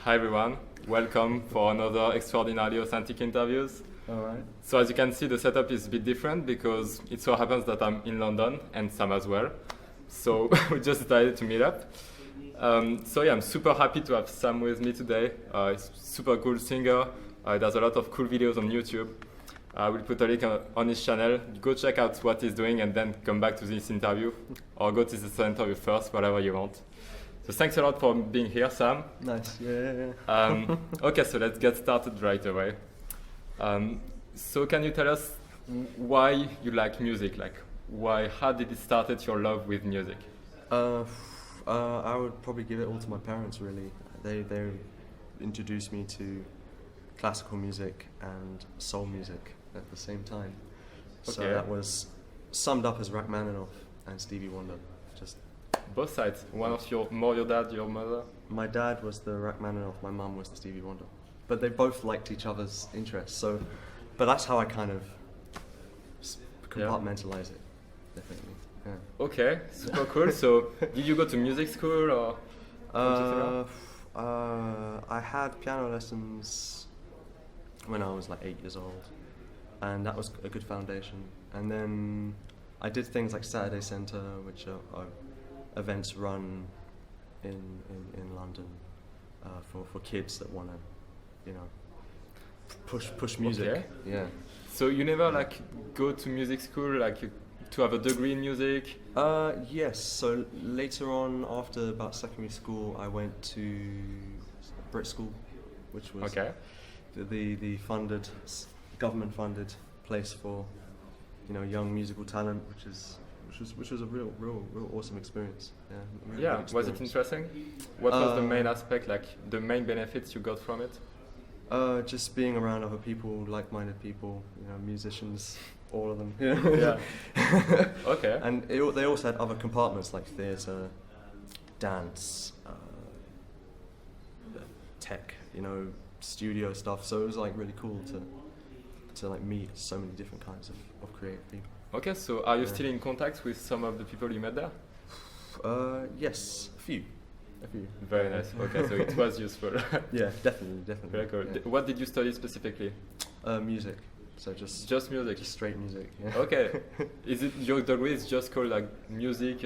Hi everyone, welcome for another extraordinarily authentic interviews. Alright. So as you can see, the setup is a bit different because it so happens that I'm in London and Sam as well. So we just decided to meet up. So yeah, I'm super happy to have Sam with me today. He's a super cool singer. He does a lot of cool videos on YouTube. We'll put a link on his channel. Go check out what he's doing and then come back to this interview. Or go to this interview first, whatever you want. So thanks a lot for being here, Sam. Nice, yeah. Okay, so let's get started right away. So can you tell us why you like music? Like, how did it start your love with music? I would probably give it all to my parents, really. They introduced me to classical music and soul music at the same time. So Okay. that was summed up as Rachmaninoff and Stevie Wonder. Just Both sides. One of your dad, your mother. my dad was the Rachmaninoff, my mum was the Stevie Wonder. But they both liked each other's interests. But that's how I kind of compartmentalize it, definitely. Yeah. Okay, super cool. So did you go to music school or? I had piano lessons when I was like 8 years old, and that was a good foundation. And then I did things like Saturday Centre, which are events run in London for kids that want to, push music. Okay. Yeah. So you never go to music school to have a degree in music? Yes. So later on, after about secondary school, I went to Brit School, which was Okay. the funded, government-funded place for young musical talent, which was a real awesome experience. Yeah. Really Yeah. good Was it experience. interesting? What was the main aspect? The main benefits you got from it? Just being around other people, like-minded people, musicians, all of them. Yeah. Okay. And they also had other compartments like theatre, dance, tech, studio stuff. So it was really cool to meet so many different kinds of creative people. Okay. So are you Yeah. still in contact with some of the people you met there? Yes, a few. Very nice. Okay, so it was useful. Yeah, definitely. Very cool. Yeah. What did you study specifically? Music. So just music. just straight music. Yeah. Okay. Is it your degree is just called music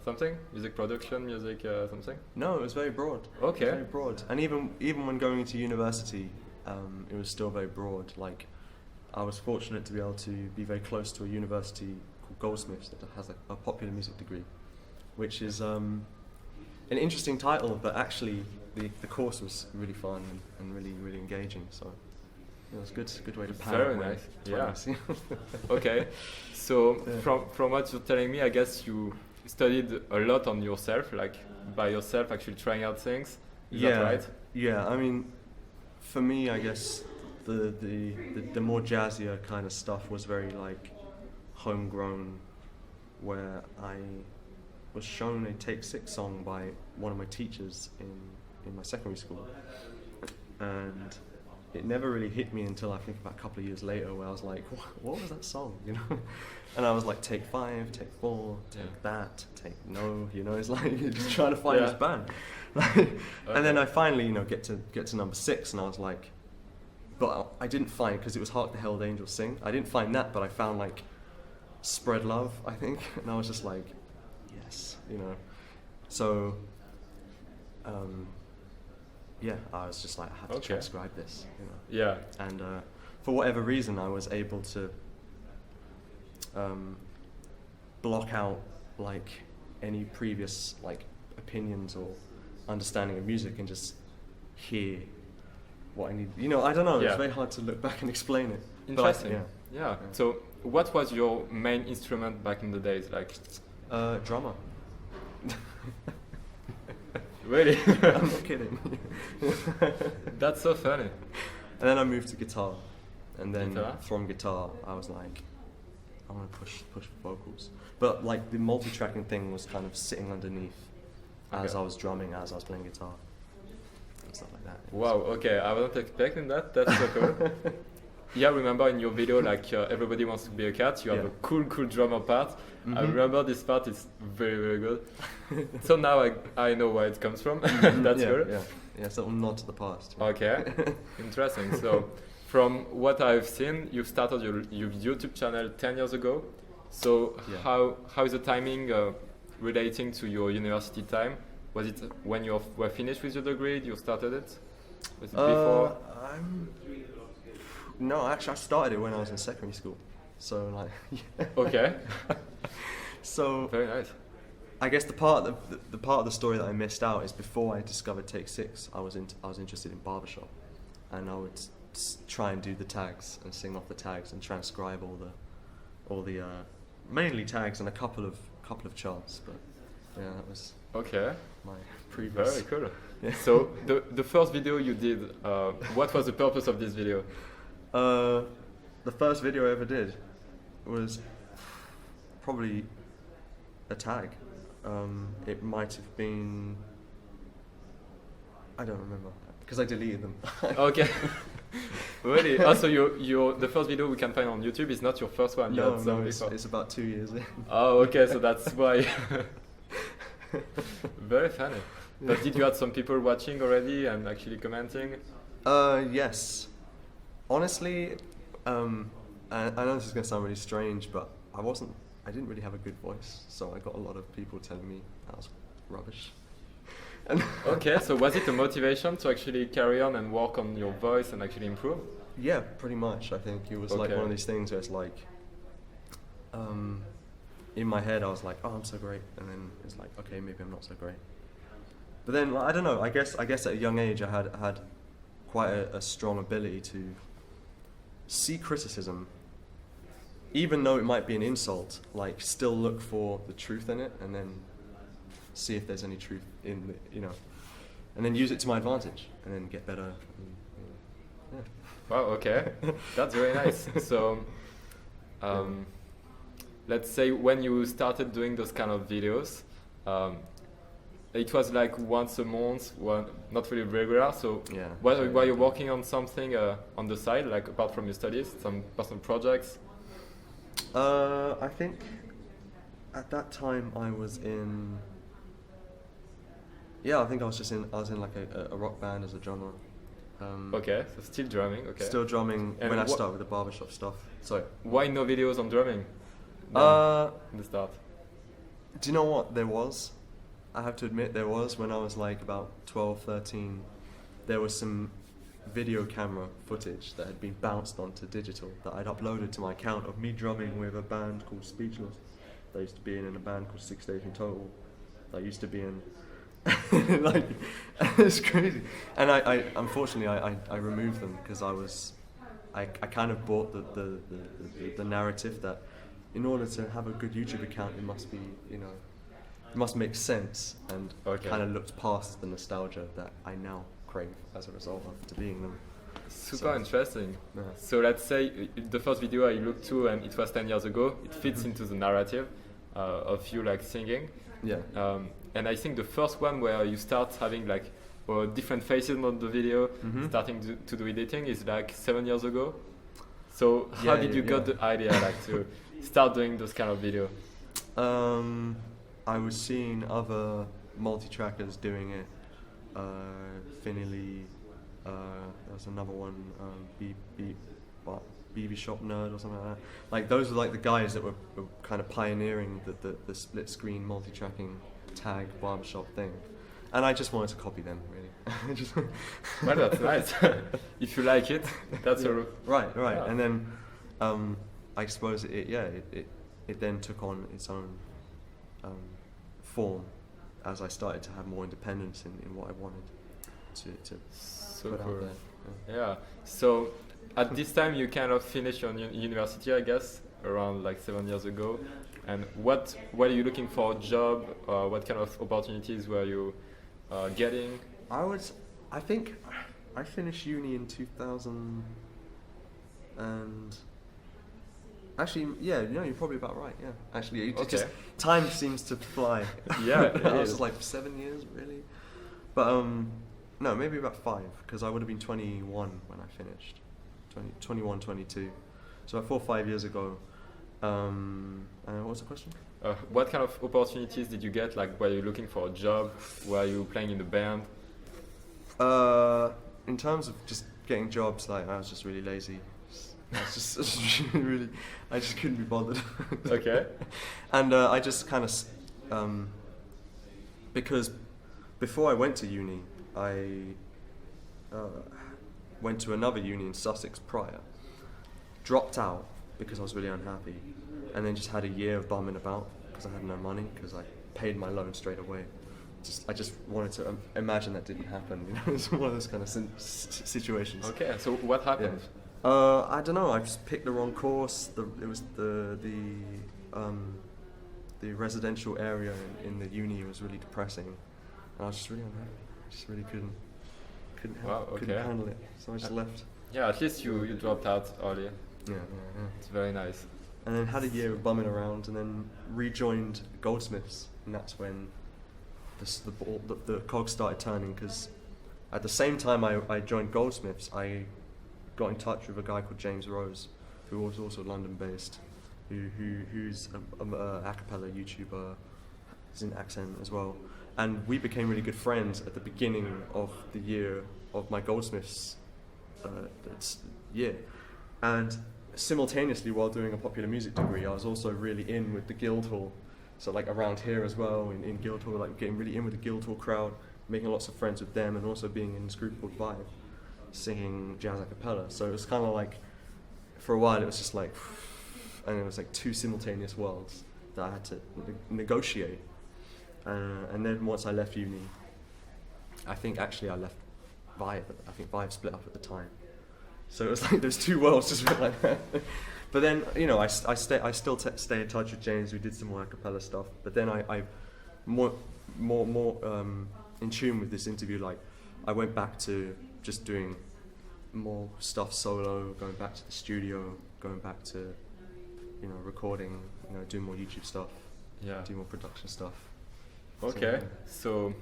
something? Music production, music something? No, it was very broad. Okay. Very broad. And even when going into university, it was still very broad. I was fortunate to be able to be very close to a university called Goldsmiths that has a popular music degree, which is an interesting title, but actually the course was really fun and really engaging. So it was a good way to power Very my nice. 20s. Yeah. Okay. So Yeah. from what you're telling me, I guess you studied a lot on yourself, by yourself, actually trying out things. Is that right? Yeah, I mean, for me, I guess the more jazzier kind of stuff was very homegrown, where I was shown a Take 6 song by one of my teachers in my secondary school, and it never really hit me until I think about a couple of years later, where I was like, what was that song, And I was like, take 5, take 4, take that, take no, it's like you're just trying to find Yeah. this band. And then I finally, get to number 6, and I was like, but I didn't find, because it was Hark the Herald Angels Sing, I didn't find that, but I found Spread Love, I think, and I was just like, yes, So, yeah, I was just like, I have to Okay. transcribe this, Yeah. And for whatever reason, I was able to block out any previous opinions or understanding of music and just hear what I need. I don't know. Yeah. It's very hard to look back and explain it. Interesting. But Yeah. So what was your main instrument back in the days? drummer. Really? I'm not kidding. That's so funny. And then I moved to guitar, and then Guitar? from guitar I was like, I want to push vocals. But the multi-tracking thing was kind of sitting underneath as Okay. I was drumming, as I was playing guitar, and stuff like that. Wow. Okay, I wasn't expecting that. That's so cool. Yeah, I remember in your video, everybody wants to be a cat. You have Yeah. a cool drummer part. I Mhm. remember this part is very, very good. So now I know where it comes from. That's yeah, good. Yeah. Yeah, it's a little nod to the past. Okay, interesting. So, from what I've seen, you started your YouTube channel 10 years ago. So, Yeah. how is the timing relating to your university time? Was it when you were finished with your degree? You started it? Was it before? No, actually, I started it when I was in secondary school. So, like, yeah. Okay. So, Very nice. I guess the part of the story that I missed out is before I discovered Take 6, I was interested in barbershop, and I would try and do the tags and sing off the tags and transcribe all the mainly tags and a couple of charts. But yeah, that was Okay. my previous. Very cool. Yeah. So the first video you did, what was the purpose of this video? The first video I ever did was probably a tag. It might have been, I don't remember because I deleted them. Okay. Really? Also, your the first video we can find on YouTube is not your first one. You No, had some no, before. it's about 2 years in. Oh, okay. So that's why. Very funny. But did you have some people watching already and actually commenting? Yes. Honestly, I know this is going to sound really strange, but I didn't really have a good voice, so I got a lot of people telling me I was rubbish. And Okay, so was it a motivation to actually carry on and work on your voice and actually improve? yeah, pretty much. I think it was like Okay. one of these things where it's like, in my head I was like, oh, I'm so great, and then it's like, okay, maybe I'm not so great. But then like, I don't know. I guess at a young age I had quite a strong ability to see criticism, even though it might be an insult. Like, still look for the truth in it, and then see if there's any truth in the, and then use it to my advantage, and then get better. Yeah. Wow, okay. That's very nice. So, let's say when you started doing those kind of videos, it was like once a month, not really regular. So, Yeah. were you working on something on the side, like apart from your studies, some personal projects? I think at that time I was in. Yeah, I think I was in like a rock band as a drummer. Okay, so still drumming. Okay. Still drumming And when I wha- started with the barbershop stuff. So, Why no videos on drumming? In the start. do you know what there was? I have to admit there was when I was like about 12, 13. There was some video camera footage that had been bounced onto digital that I'd uploaded to my account of me drumming with a band called Speechless. That I used to be in a band called 6 Days in Total. That I used to be in. Like, it's crazy. And I unfortunately I removed them because I kind of bought the narrative that in order to have a good YouTube account it must be, it must make sense, and Okay. kind of looked past the nostalgia that I now crave as a result of deleting them. Super So- interesting. Yeah. So let's say the first video I looked to, and it was 10 years ago. It fits into the narrative of you like singing. Yeah. And I think the first one where you start having like different faces on the video, Mhm. starting to do editing, is like 7 years ago. So how Yeah, did you yeah. get the idea like to start doing those kind of video? I was seeing other multi-trackers doing it. Finley, there was another one, BB Shop Nerd or something like that. Like, those were like the guys that were kind of pioneering the split screen multi-tracking tag barbershop thing. And I just wanted to copy them, really. I just Well, that's nice. If you like it, that's a Right. Yeah. And then I suppose it then took on its own form as I started to have more independence in what I wanted to so put cool. out there. Yeah. So at this time you kind of finished your university, I guess, around like 7 years ago. And what are you looking for a job? What kind of opportunities were you getting? I think I finished uni in 2000 and actually, yeah, you're probably about right. Yeah, actually, it just time seems to fly. Yeah, it I was is. like 7 years really, but no, maybe about 5 because I would have been 21 when I finished, 21, 22, so about 4 or 5 years ago. What was the question? What kind of opportunities did you get? Like, were you looking for a job? Were you playing in the band? In terms of just getting jobs, like I was just really lazy. I was just really, I just couldn't be bothered. Okay. And I just kind of, because before I went to uni, I went to another uni in Sussex prior, dropped out because I was really unhappy, and then just had a year of bumming about because I had no money because I paid my loan straight away. I just wanted to imagine that didn't happen. You know, it's one of those kind of situations. Okay, so what happened? Yeah. I don't know. I just picked the wrong course. It was the residential area in the uni was really depressing, and I was just really unhappy. I just really couldn't handle it. So I just left. Yeah, at least you dropped out early. Yeah. It's very nice. And then had a year of bumming around, and then rejoined Goldsmiths, and that's when the cogs started turning. Because at the same time I joined Goldsmiths, I got in touch with a guy called James Rose, who was also London-based, who's a cappella YouTuber, is in Accent as well, and we became really good friends at the beginning of the year of my Goldsmiths year, and simultaneously while doing a popular music degree, I was also really in with the Guildhall. So like around here as well, in Guildhall, like getting really in with the Guildhall crowd, making lots of friends with them, and also being in this group called Vibe, singing jazz a cappella. So it was kind of like, for a while it was just like, and it was like two simultaneous worlds that I had to negotiate. And then once I left uni, I think actually I left Vibe. I think Vibe split up at the time. So it was like those two worlds just went like that. But then, you know, I still stay in touch with James. We did some more a cappella stuff. But then I more in tune with this interview. Like, I went back to just doing more stuff solo, going back to the studio, going back to, you know, recording, you know, doing more YouTube stuff, do more production stuff. Okay, so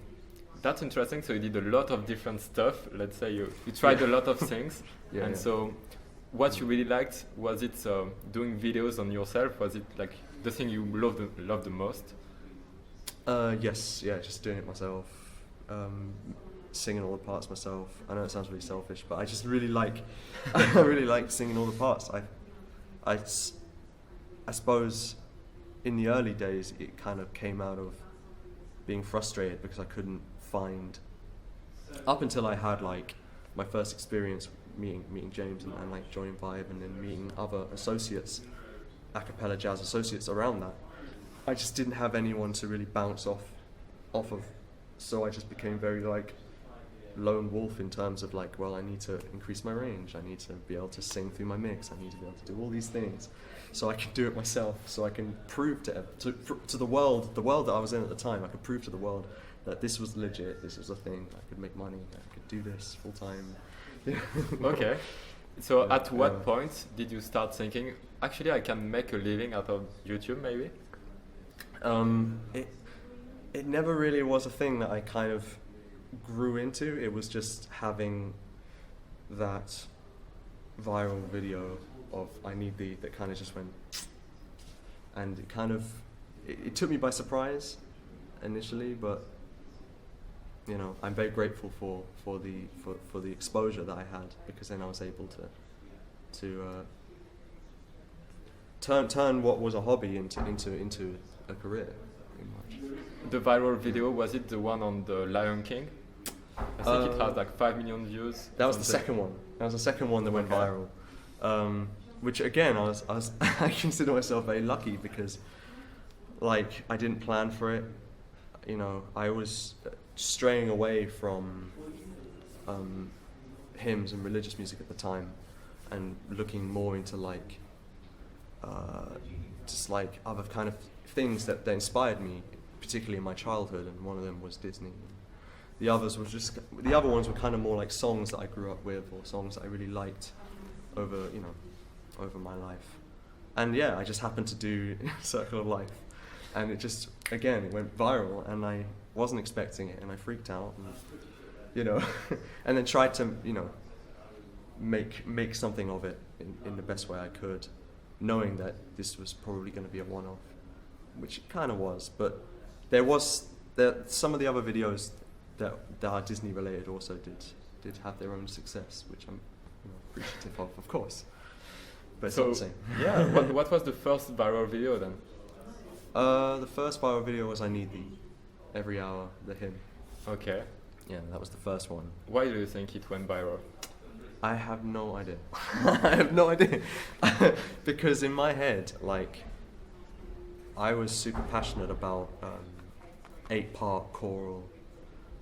that's interesting. So you did a lot of different stuff. Let's say you tried a lot of things. So what you really liked, was it doing videos on yourself? Was it like the thing you loved the most? Yes, just doing it myself, singing all the parts myself. I know it sounds really selfish, but I just really like, I really like singing all the parts. I suppose in the early days it kind of came out of being frustrated because I couldn't find, up until I had like my first experience meeting James and like joining Vibe, and then meeting other associates, a cappella jazz associates around that, I just didn't have anyone to really bounce off of. So I just became very like lone wolf in terms of like, well, I need to increase my range, I need to be able to sing through my mix, I need to be able to do all these things so I can do it myself, so I can prove to the world that I was in at the time, I could prove to the world that this was legit, this was a thing, I could make money, I could do this full time. Okay, so at what point did you start thinking, actually I can make a living out of YouTube maybe? It never really was a thing that I kind of grew into. It was just having that viral video of I Need Thee that kind of just went, and it kind of it took me by surprise initially, but you know, I'm very grateful for the exposure that I had, because then I was able to turn what was a hobby into a career, pretty much. The viral video, was it the one on the Lion King? I think it has like 5 million views. That was the second one. That was the second one that went viral. Which again, I consider myself very lucky, because like I didn't plan for it. You know, I was straying away from hymns and religious music at the time, and looking more into like just like other kind of things that inspired me, particularly in my childhood. And one of them was Disney. The others were kind of more like songs that I grew up with, or songs that I really liked over my life. And yeah, I just happened to do Circle of Life, and it just, again, it went viral, and I wasn't expecting it, and I freaked out, and, you know, and then tried to, you know, make something of it in the best way I could, knowing that this was probably going to be a one-off, which it kind of was. But some of the other videos that are Disney related also did have their own success, which I'm appreciative of course. But it's not the same. Yeah. What was the first viral video then? The first viral video was "I Need Thee," every hour, the hymn. Okay. Yeah, that was the first one. Why do you think it went viral? I have no idea. I have no idea. Because in my head, like, I was super passionate about 8-part choral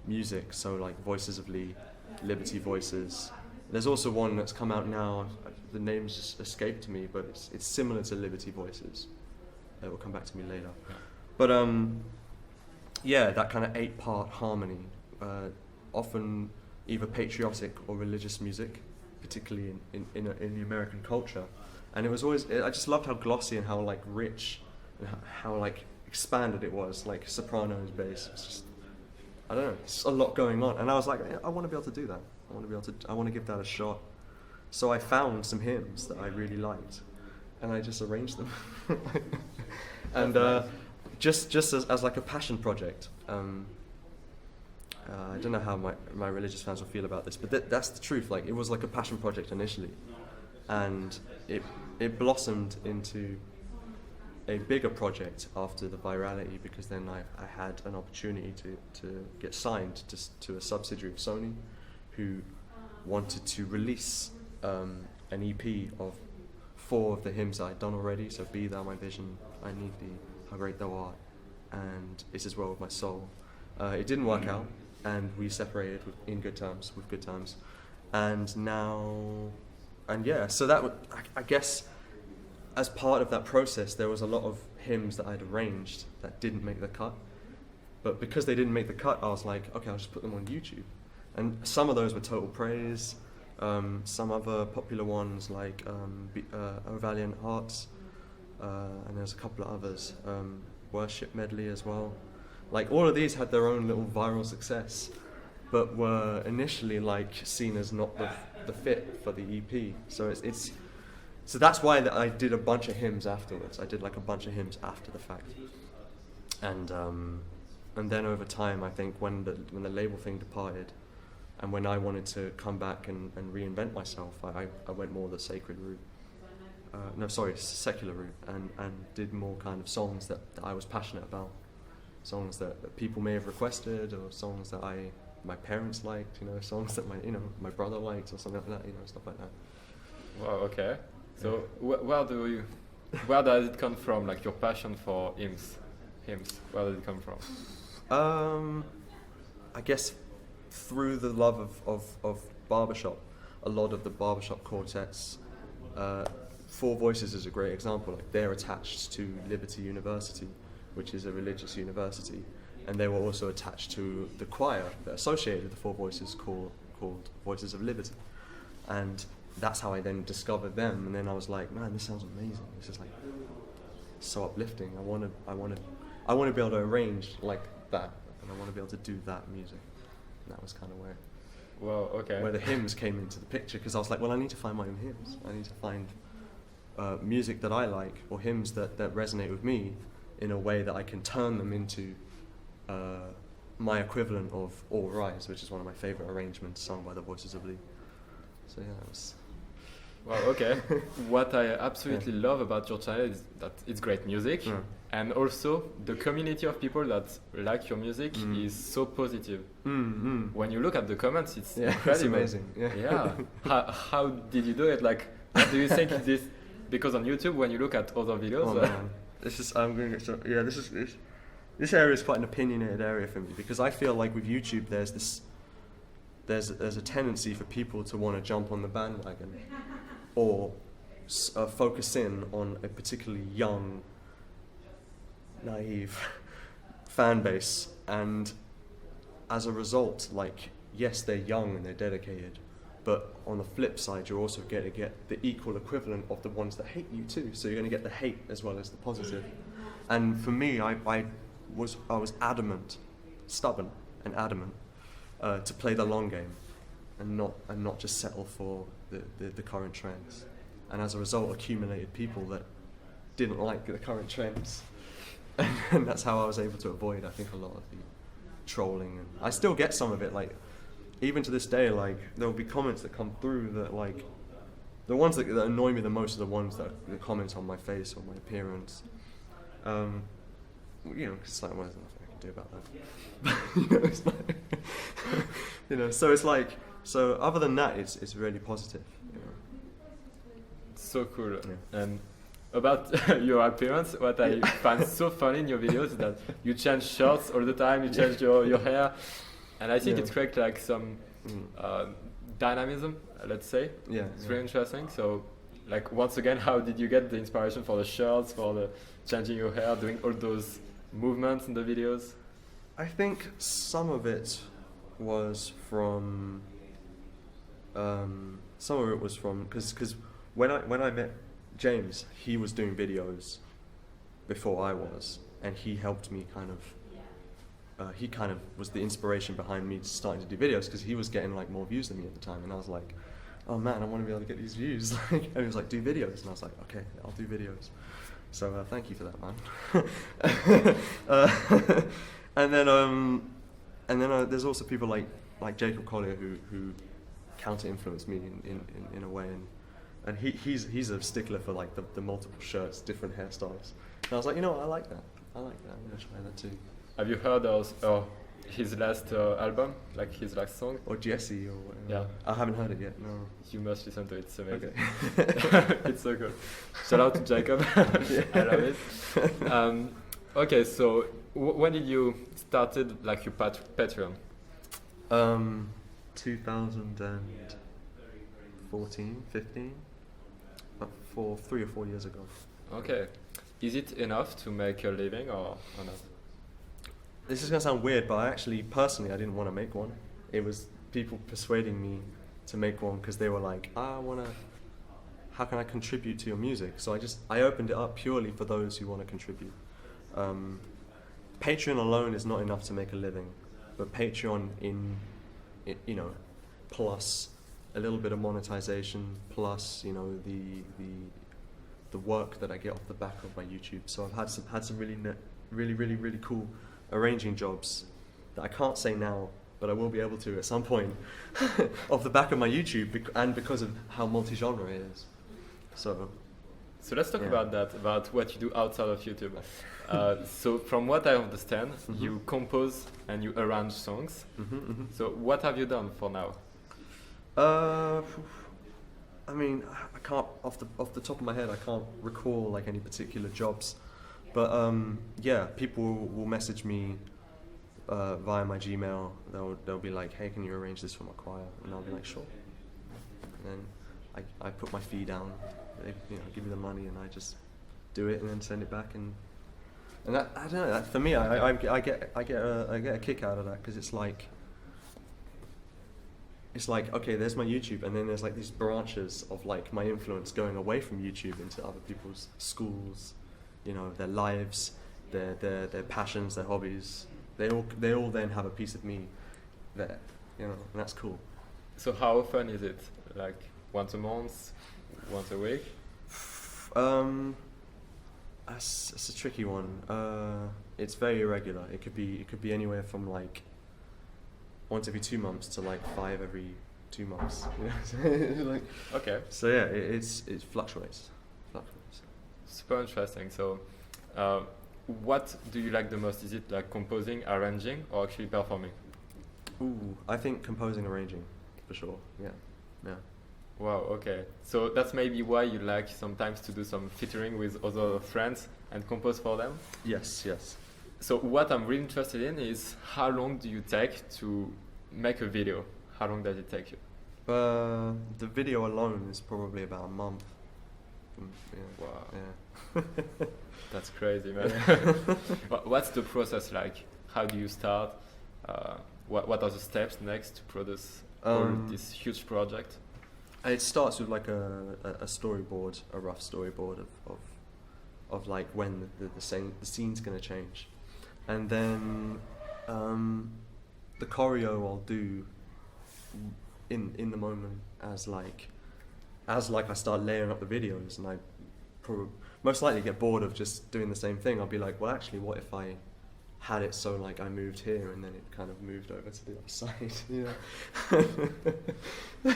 music, so like Voices of Lee, Liberty Voices. There's also one that's come out now, the name's just escaped me, but it's similar to Liberty Voices. It will come back to me later. But yeah, that kind of 8-part harmony, often either patriotic or religious music, particularly in the American culture. And it was always, I just loved how glossy and how like rich and how like expanded it was, like sopranos bass. It's just, I don't know, it's a lot going on. And I was like, I want to be able to do that. I want to give that a shot. So I found some hymns that I really liked, and I just arranged them. And just as like a passion project. I don't know how my religious fans will feel about this, but that's the truth. Like, it was like a passion project initially, and it blossomed into a bigger project after the virality, because then I had an opportunity to get signed to a subsidiary of Sony, who wanted to release an EP of 4 of the hymns I'd done already. So "Be Thou My Vision," "I Need Thee," "How Great Thou Art," and "It's As Well With My Soul." It didn't work out, and we separated with good terms. And so that I guess as part of that process, there was a lot of hymns that I'd arranged that didn't make the cut. But because they didn't make the cut, I was like, okay, I'll just put them on YouTube. And some of those were total praise. Some other popular ones like "O Valiant Hearts," and there's a couple of others. Worship medley as well. Like, all of these had their own little viral success, but were initially like seen as not the fit for the EP. So that's why I did a bunch of hymns afterwards. I did like a bunch of hymns after the fact, and then over time, I think when the label thing departed, and when I wanted to come back and reinvent myself, I went more the sacred route. Secular route, and did more kind of songs that I was passionate about. Songs that people may have requested, or songs that my parents liked, songs that my brother liked, or something like that, stuff like that. Wow, okay. So where does it come from, like your passion for hymns? Where did it come from? I guess through the love of barbershop. A lot of the barbershop quartets, 4 Voices is a great example. Like, they're attached to Liberty University, which is a religious university, and they were also attached to the choir that associated the 4 Voices called Voices of Liberty. And that's how I then discovered them, and then I was like, man, this sounds amazing. This is like so uplifting. I want to be able to arrange like that, and I want to be able to do that music. And that was kind of where the hymns came into the picture, because I was like, well, I need to find my own hymns. I need to find music that I like, or hymns that resonate with me, in a way that I can turn them into my equivalent of "All Rise," which is one of my favourite arrangements sung by the Voices of Lee. So yeah, it was... Wow, okay. What I absolutely love about your channel is that it's great music, and also the community of people that like your music is so positive. When you look at the comments, it's incredible. It's amazing. Yeah. How did you do it? Like, what do you think is this? Because on YouTube, when you look at other videos, man. This area is quite an opinionated area for me, because I feel like with YouTube there's a tendency for people to want to jump on the bandwagon, or focus in on a particularly young, naive fan base, and as a result, like, yes, they're young and they're dedicated, but on the flip side, you're also going to get the equal equivalent of the ones that hate you too. So you're going to get the hate as well as the positive. And for me, I was stubborn and adamant, to play the long game, and not just settle for the current trends. And as a result, accumulated people that didn't like the current trends, and that's how I was able to avoid, I think, a lot of trolling, and I still get some of it. Like even to this day, like there'll be comments that come through that like the ones that annoy me the most are the ones that comment on my face or my appearance. You know, cause it's like, well, there's nothing I can do about that. You know, it's like you know, so it's like, so other than that, it's really positive. You know. So cool. Yeah. And about your appearance, what I find so funny in your videos is that you change shirts all the time, you change your hair, and I think it creates like some dynamism, let's say. Yeah, it's really interesting. So, like once again, how did you get the inspiration for the shirts, for the changing your hair, doing all those movements in the videos? I think some of it was from because when I met James, he was doing videos before I was, and he helped me he kind of was the inspiration behind me starting to do videos, because he was getting like more views than me at the time, and I was like, oh man, I want to be able to get these views. And he was like, do videos, and I was like, okay, I'll do videos. So thank you for that, man. And then there's also people like Jacob Collier who counter-influenced me in a way, and he's a stickler for like the multiple shirts, different hairstyles. And I was like, you know what, I like that. I'm gonna try that too. Have you heard his last album, like his last song? Or Jesse or whatever. Yeah. I haven't heard it yet, no. You must listen to it, it's amazing. Okay. It's so good. Shout out to Jacob. I love it. Okay, so when did you started like your Patreon? 2014, 15, about 3 or 4 years ago. Okay. Is it enough to make a living or not? This is going to sound weird, but I didn't want to make one. It was people persuading me to make one because they were like, how can I contribute to your music? So I opened it up purely for those who want to contribute. Patreon alone is not enough to make a living, but Patreon plus a little bit of monetization, plus the work that I get off the back of my YouTube. So I've had some really cool arranging jobs that I can't say now, but I will be able to at some point off the back of my YouTube and because of how multi-genre it is. So let's talk about that, about what you do outside of YouTube. So from what I understand, you compose and you arrange songs. So what have you done for now? I mean, I can't off the top of my head. I can't recall like any particular jobs, but people will message me via my Gmail. They'll be like, "Hey, can you arrange this for my choir?" And I'll be like, "Sure." And then I put my fee down. They give me the money, and I just do it, and then send it back. And that, I don't know. That, for me, I get a kick out of that, because it's like okay, there's my YouTube, and then there's like these branches of like my influence going away from YouTube into other people's schools, their lives, their passions, their hobbies. They all then have a piece of me there, and that's cool. So how often is it? Like once a month, once a week? That's a tricky one. It's very irregular. It could be anywhere from like once every 2 months to like 5 every 2 months. Like, okay. So yeah, it fluctuates. Super interesting. So, what do you like the most? Is it like composing, arranging, or actually performing? Ooh, I think composing, arranging, for sure. Yeah. Wow. Okay. So that's maybe why you like sometimes to do some featuring with other friends and compose for them. Yes. So what I'm really interested in is how long do you take to make a video? How long does it take you? The video alone is probably about a month. Yeah. Wow. Yeah. That's crazy, man. What's the process like? How do you start? What are the steps next to produce this huge project? It starts with like a storyboard, a rough storyboard of like when the scene's gonna change. And then the choreo I'll do in the moment as I start layering up the videos, and I most likely get bored of just doing the same thing. I'll be like, well, actually, what if I had it so like I moved here and then it kind of moved over to the other side, you know.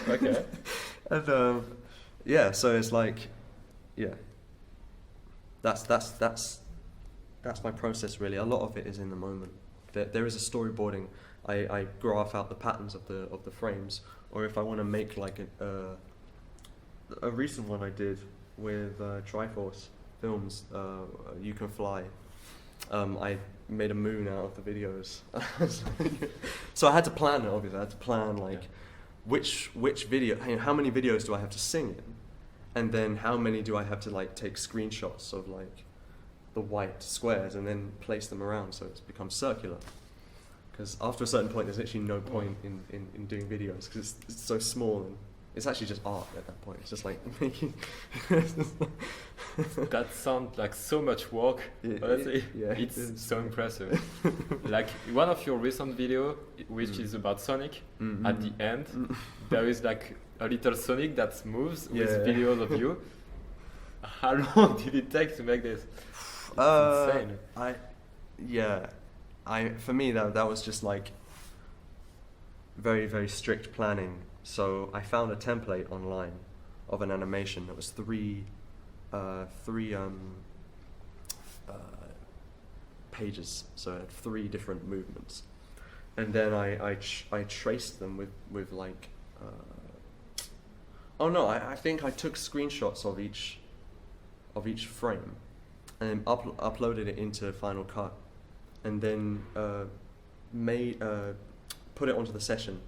Okay. And yeah, so it's like, yeah, that's my process really. A lot of it is in the moment. There is a storyboarding. I graph out the patterns of the frames, or if I want to make like a recent one I did with Triforce Films, You Can Fly. I made a moon out of the videos. So I had to plan it, obviously. I had to plan like which video, how many videos do I have to sing in, and then how many do I have to like take screenshots of like the white squares and then place them around so it's become circular. Because after a certain point, there's actually no point in doing videos because it's so small and it's actually just art at that point. It's just like making. That sounds like so much work. Honestly, it's it so impressive. Like one of your recent video, which is about Sonic, at the end, there is like a little Sonic that moves with videos of you. How long did it take to make this? It's insane. For me that was just like very, very strict planning. So I found a template online of an animation that was three pages, so it had 3 different movements, and then I traced them with like I think I took screenshots of each frame and uploaded it into Final Cut, and then put it onto the session,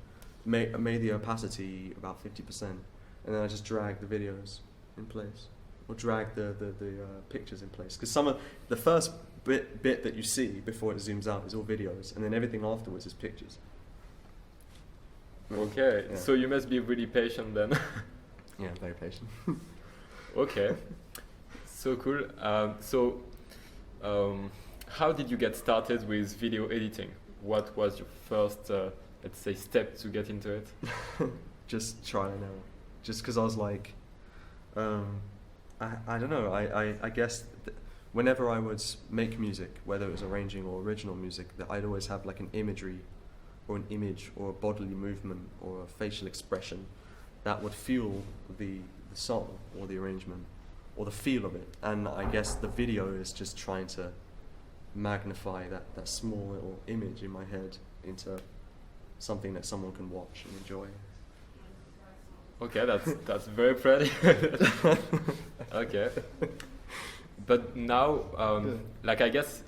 made the opacity about 50%, and then I just dragged the videos in place, or dragged the pictures in place. Because some of the first bit that you see before it zooms out is all videos, and then everything afterwards is pictures. Okay, so you must be really patient then. Yeah, very patient. Okay, so cool. How did you get started with video editing? What was your first, let's say, step to get into it? Just trial and error. Just because I was like, I don't know. I guess whenever I would make music, whether it was arranging or original music, that I'd always have like an imagery, or an image, or a bodily movement, or a facial expression that would fuel the song or the arrangement or the feel of it. And I guess the video is just trying to magnify that small little image in my head into something that someone can watch and enjoy. Okay, that's very pretty. Okay, but now, like I guess,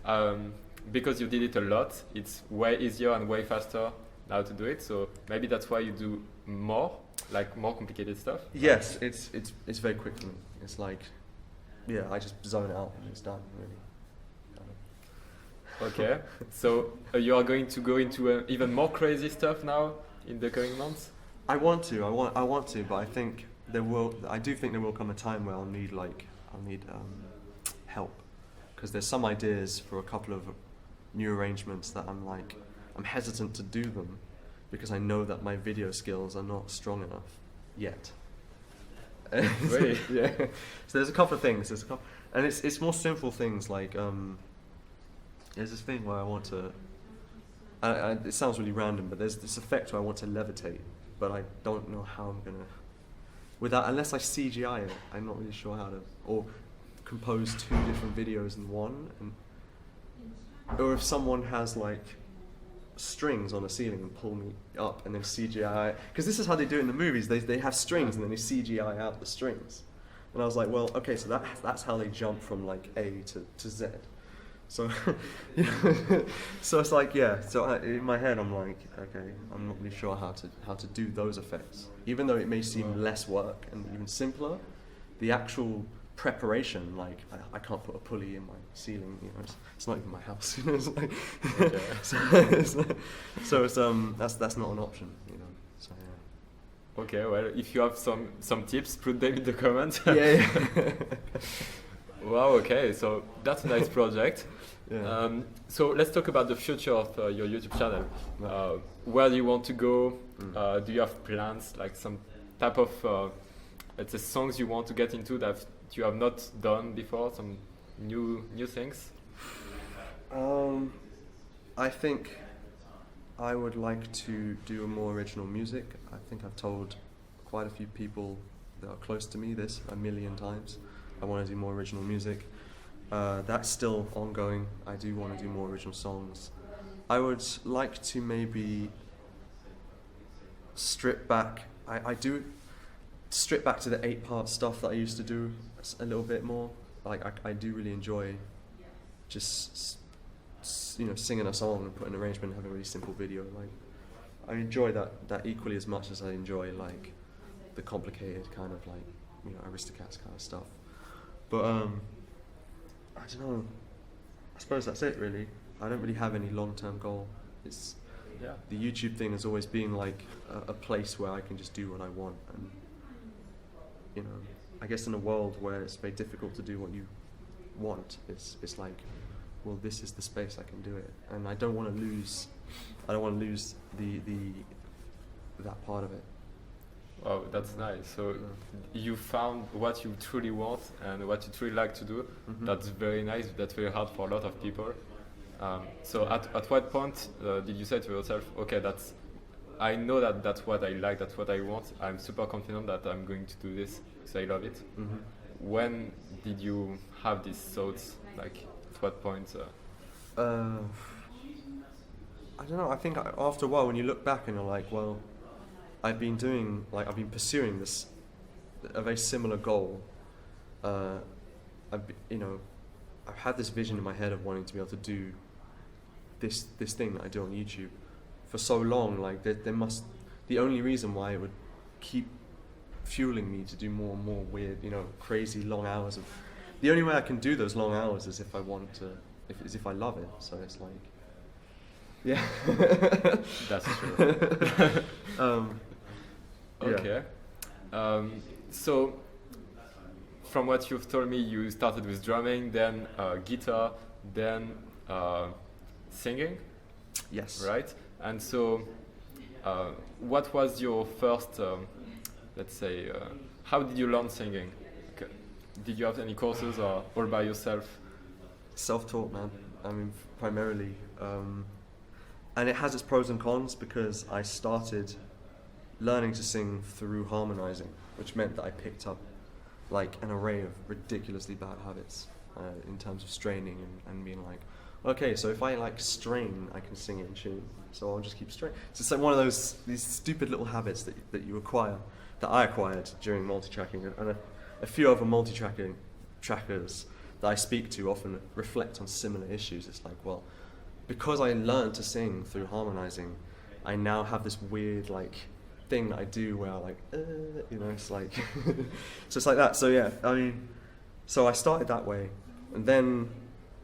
because you did it a lot, it's way easier and way faster now to do it. So maybe that's why you do more complicated stuff. Yes, it's very quick for me. It's like, I just zone out and it's done, really. Okay, so you are going to go into even more crazy stuff now in the coming months? I want to, but I think I do think there will come a time where I'll need help, because there's some ideas for a couple of new arrangements that I'm hesitant to do them because I know that my video skills are not strong enough yet. Really? Yeah. So there's a couple of things. And it's more simple things like there's this thing where I want to. It sounds really random, but there's this effect where I want to levitate, but I don't know how I'm gonna. Unless I CGI it, I'm not really sure how to. Or compose 2 different videos in one, or if someone has like strings on a ceiling and pull me up and then CGI, because this is how they do it in the movies. They have strings and then they CGI out the strings, and I was like, well, okay, so that's how they jump from like A to Z. So, so it's like, so in my head I'm like, okay, I'm not really sure how to do those effects, even though it may seem less work and even simpler. The actual preparation, like I can't put a pulley in my ceiling, it's not even my house, it's like, so it's that's not an option, so yeah. Okay, well, if you have some tips, put them in the comments. Yeah. Wow, okay, so that's a nice project. Yeah. So let's talk about the future of your YouTube channel. Where do you want to go? Do you have plans, like some type of, let's say, songs you want to get into that you have not done before, some new things? I think I would like to do more original music. I think I've told quite a few people that are close to me this a million times. I want to do more original music. That's still ongoing. I do want to do more original songs. I would like to maybe strip back. I do strip back to the 8-part stuff that I used to do a little bit more. Like I do really enjoy just singing a song and putting an arrangement and having a really simple video. Like I enjoy that equally as much as I enjoy like the complicated kind of like Aristocats kind of stuff. But I don't know. I suppose that's it really. I don't really have any long-term goal. It's the YouTube thing has always been like a place where I can just do what I want, and I guess in a world where it's very difficult to do what you want, it's like, well, this is the space I can do it, and I don't want to lose that part of it. Oh, that's nice. So you found what you truly want and what you truly like to do. Mm-hmm. That's very nice. That's very hard for a lot of people. So at what point did you say to yourself, okay, I know that's what I like, that's what I want. I'm super confident that I'm going to do this because I love it. Mm-hmm. When did you have these thoughts? Like at what point? I don't know. I think after a while, when you look back and you're like, well, I've been pursuing a very similar goal. I've had this vision in my head of wanting to be able to do this thing that I do on YouTube for so long. Like the only reason why it would keep fueling me to do more and more weird, crazy long hours the only way I can do those long hours is if I want to, if I love it. So it's like, yeah. That's true. Okay. So from what you've told me, you started with drumming, then guitar, then singing. Yes. Right. And so, what was your first? Let's say, how did you learn singing? Did you have any courses or all by yourself? Self-taught, man. I mean, primarily. And it has its pros and cons because I started learning to sing through harmonizing, which meant that I picked up like an array of ridiculously bad habits in terms of straining and being like, okay, so if I like strain, I can sing it in tune, so I'll just keep straining. So it's like one of these stupid little habits that you acquire, that I acquired during multi-tracking, and a few other trackers that I speak to often reflect on similar issues. It's like, well, because I learned to sing through harmonizing, I now have this weird like thing that I do where I like, it's like, so it's like that. So yeah, I mean, so I started that way, and then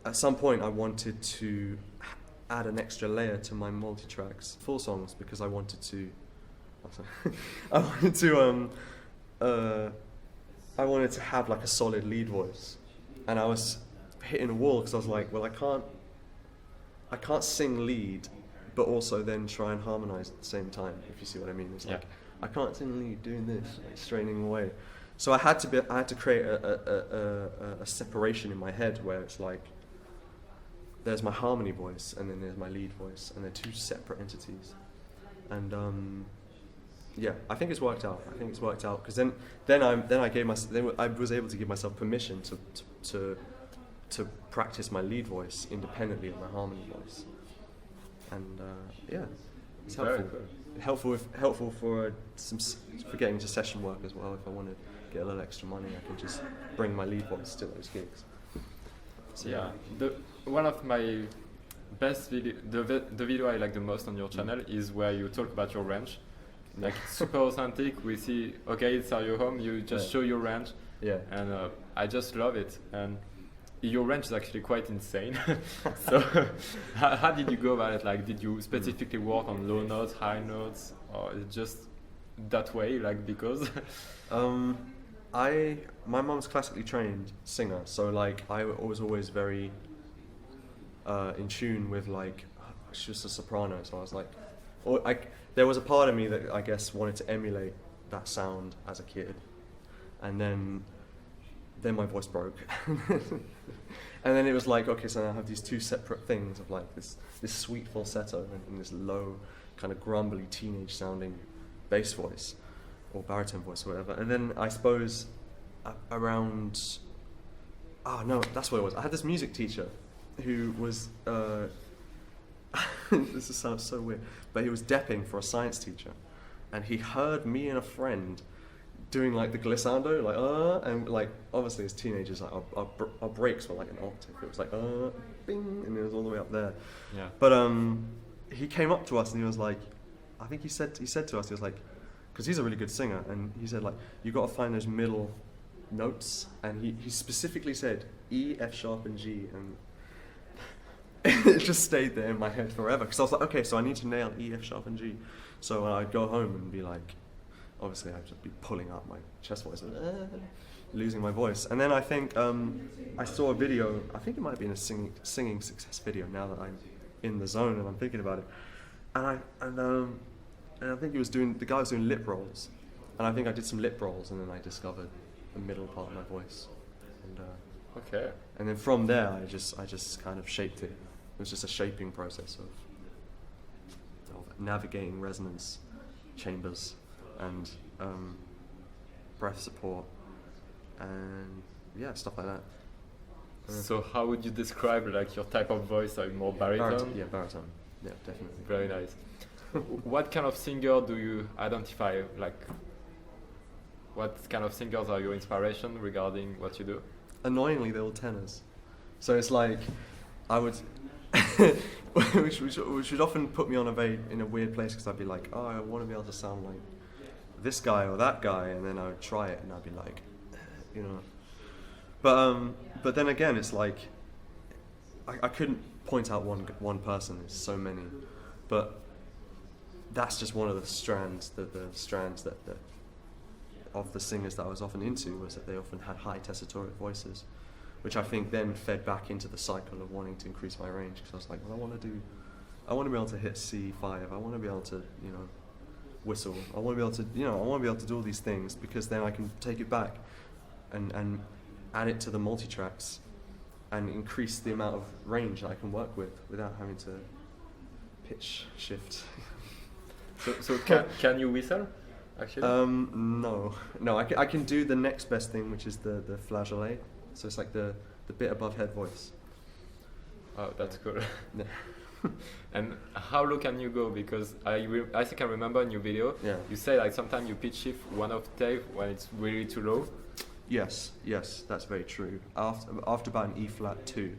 at some point I wanted to add an extra layer to my multi-tracks full songs because I wanted to have like a solid lead voice, and I was hitting a wall because I was like, well, I can't sing lead but also then try and harmonize at the same time, if you see what I mean. It's like, I can't sing lead doing this, like straining away. So I had to create a separation in my head where it's like, there's my harmony voice and then there's my lead voice, and they're two separate entities. And I think it's worked out. Because I was able to give myself permission to practice my lead voice independently of my harmony voice. And it's helpful. Helpful for getting into session work as well. If I want to get a little extra money, I can just bring my lead voice to those gigs. So, one of my best video, the video I like the most on your channel is where you talk about your range. Like super authentic. We see, okay, it's your home. You just show your range. Yeah. And I just love it. And your range is actually quite insane. So how did you go about it? Like, did you specifically work on low notes, high notes, or is it just that way, like, because? My mom's classically trained singer, so like I was always very in tune with, like, she was a soprano, so I was like, there was a part of me that I guess wanted to emulate that sound as a kid, and then then my voice broke. And then it was like, okay, so now I have these two separate things of like this sweet falsetto and this low, kind of grumbly teenage sounding bass voice or baritone voice or whatever. And then I suppose around, that's what it was. I had this music teacher who was, this sounds so weird, but he was depping for a science teacher, and he heard me and a friend doing like the glissando, like and like obviously as teenagers, like our breaks were like an octave. It was like bing, and it was all the way up there. Yeah. But he came up to us and he was like, I think he said to us, he was like, because he's a really good singer, and he said like, you got to find those middle notes, and he specifically said E, F sharp, and G, and it just stayed there in my head forever. Because I was like, okay, so I need to nail E, F sharp, and G. So I'd go home and be like, obviously I'd just be pulling up my chest voice and losing my voice. And then I think I saw a video, I think it might have been a singing success video now that I'm in the zone and I'm thinking about it. And I think the guy was doing lip rolls. And I think I did some lip rolls, and then I discovered the middle part of my voice. And, okay. And then from there I just kind of shaped it. It was just a shaping process of navigating resonance chambers and breath support and stuff like that. So how would you describe like your type of voice? Are you more baritone? Baritone. Yeah, definitely. Very nice. What kind of singer do you identify? Like, what kind of singers are your inspiration regarding what you do? Annoyingly, they're all tenors. So it's like, I would, which would often put me in a weird place, because I'd be like, I want to be able to sound like this guy or that guy, and then I would try it and I'd be like, you know. But then again, it's like, I couldn't point out one person. There's so many, but that's just one of the strands. The strands that of the singers that I was often into was that they often had high tessitoric voices, which I think then fed back into the cycle of wanting to increase my range, because I was like, well, I want to be able to hit C5. I want to be able to, whistle. I want to be able to do all these things, because then I can take it back and add it to the multi-tracks and increase the amount of range that I can work with without having to pitch shift. So can you whistle, actually? No, I can do the next best thing, which is the flageolet. So it's like the bit above head voice. Oh, that's cool. Yeah. And how low can you go? Because I think I remember in your video, you say like sometimes you pitch shift one octave when it's really too low. Yes, that's very true. After about an E flat 2,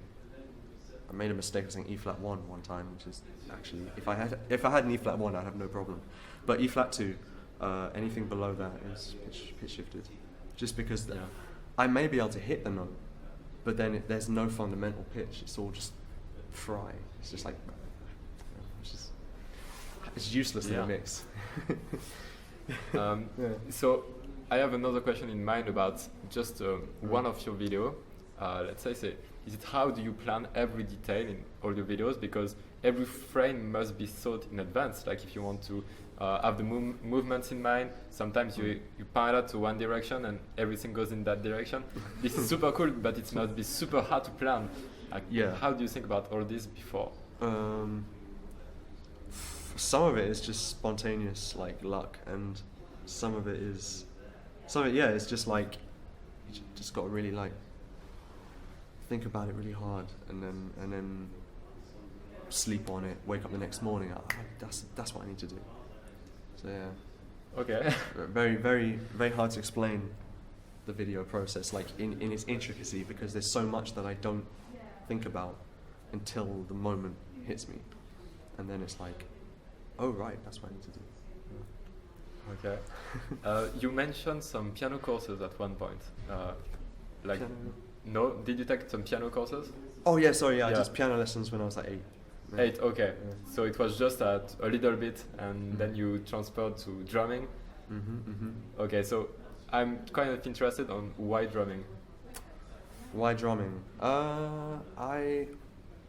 I made a mistake of saying E flat 1 one time, which is actually, if I had an E flat 1, I'd have no problem. But E flat 2, anything below that is pitch shifted, just because I may be able to hit the note, but then there's no fundamental pitch. It's all just fry. It's just like, it's useless in a mix. So I have another question in mind about just one of your video. Let's say, is it how do you plan every detail in all your videos? Because every frame must be thought in advance. Like if you want to have the movements in mind, sometimes you point out to one direction and everything goes in that direction. This is super cool, but it must be super hard to plan. Like, how do you think about all this before? Some of it is just spontaneous, like luck, and some of it it's just like you just got to really like think about it really hard, and then sleep on it, wake up the next morning. That's what I need to do. So yeah. Okay. Very, very, very hard to explain the video process, like in its intricacy, because there's so much that I don't think about until the moment hits me, and then it's like, oh right, that's what I need to do. Okay. You mentioned some piano courses at one point. Did you take some piano courses? Oh yeah, sorry, I did piano lessons when I was like 8. 8, okay. Yeah. So it was just a little bit, and then you transferred to drumming. Okay, so I'm kind of interested on why drumming. Why drumming? I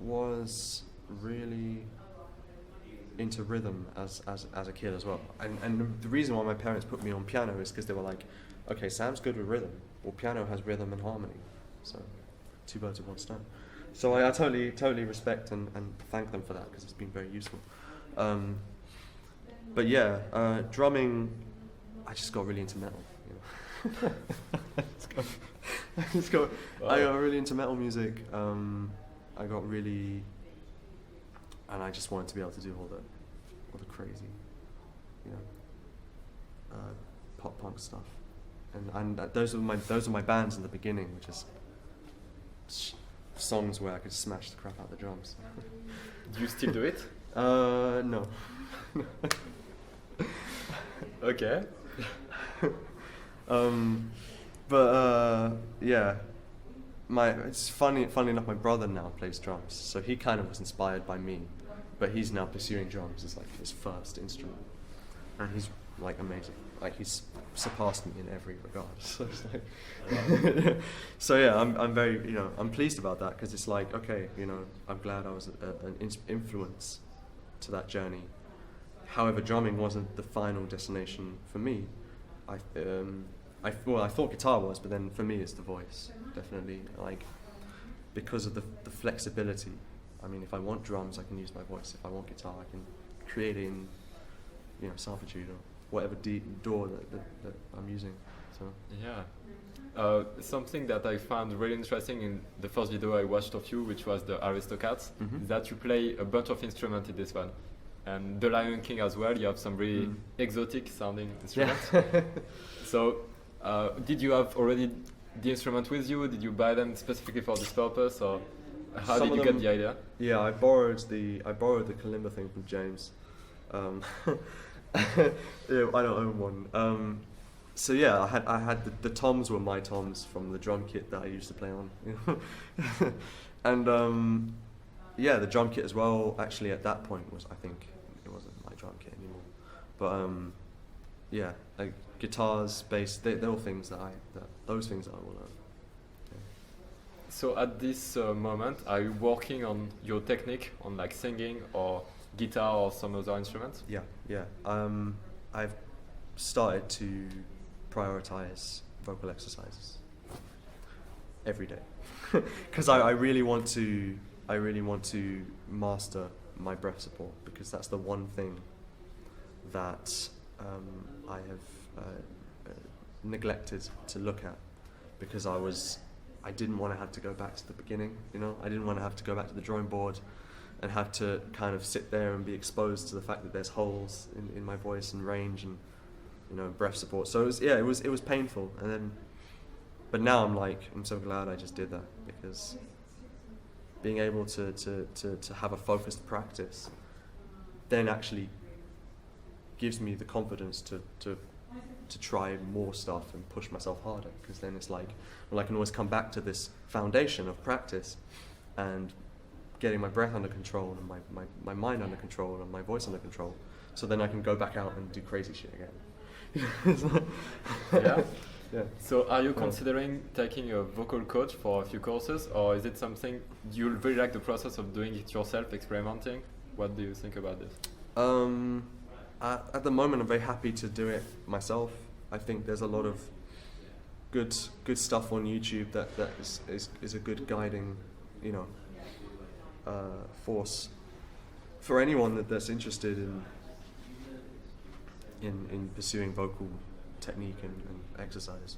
was really into rhythm as a kid as well. And the reason why my parents put me on piano is because they were like, okay, Sam's good with rhythm. Well, piano has rhythm and harmony, so two birds with one stone. So I totally respect and thank them for that, because it's been very useful. But yeah, drumming, I just got really into metal. You know? I got really into metal music. I got really, and I just wanted to be able to do all the crazy, you know, pop punk stuff. And those are my bands in the beginning, which is songs where I could smash the crap out of the drums. Do you still do it? No. Okay. Yeah, it's funny enough, my brother now plays drums, so he kind of was inspired by me, but he's now pursuing drums as like his first instrument, and he's like amazing. Like he's surpassed me in every regard. So it's like, so yeah, I'm very, you know, I'm pleased about that, because it's like, okay, you know, I'm glad I was an influence to that journey. However, drumming wasn't the final destination for me. I thought guitar was, but then for me it's the voice, definitely. Like, because of the flexibility. I mean, if I want drums, I can use my voice. If I want guitar, I can create it in, you know, solfeggio or whatever DAW that I'm using. So yeah. Something that I found really interesting in the first video I watched of you, which was the Aristocats, is that you play a bunch of instruments in this one. And The Lion King as well, you have some really exotic sounding instruments. Yeah. So, did you have already the instrument with you? Did you buy them specifically for this purpose, or how did you get the idea? Yeah, I borrowed the kalimba thing from James. Yeah, I don't own one. So yeah, I had the toms were my toms from the drum kit that I used to play on. And yeah, the drum kit as well. Actually, at that point I think it wasn't my drum kit anymore. But yeah, like guitars, bass, they're all things those things that I will learn. Yeah. So at this moment, are you working on your technique on like singing or guitar or some other instruments? Yeah. I've started to prioritize vocal exercises every day, because I really want to master my breath support, because that's the one thing that I have neglected to look at, because I didn't want to have to go back to the beginning, you know. I didn't want to have to go back to the drawing board and have to kind of sit there and be exposed to the fact that there's holes in my voice and range and, you know, breath support. So it was painful, and then, but now I'm so glad I just did that, because being able to have a focused practice then actually gives me the confidence to try more stuff and push myself harder, because then it's like, well, I can always come back to this foundation of practice and getting my breath under control and my mind under control and my voice under control, so then I can go back out and do crazy shit again. Yeah. Yeah. So are you considering taking a vocal coach for a few courses, or is it something you really like the process of doing it yourself, experimenting? What do you think about this? At the moment, I'm very happy to do it myself. I think there's a lot of good stuff on YouTube that is a good guiding, you know, force for anyone that's interested in pursuing vocal technique and exercise.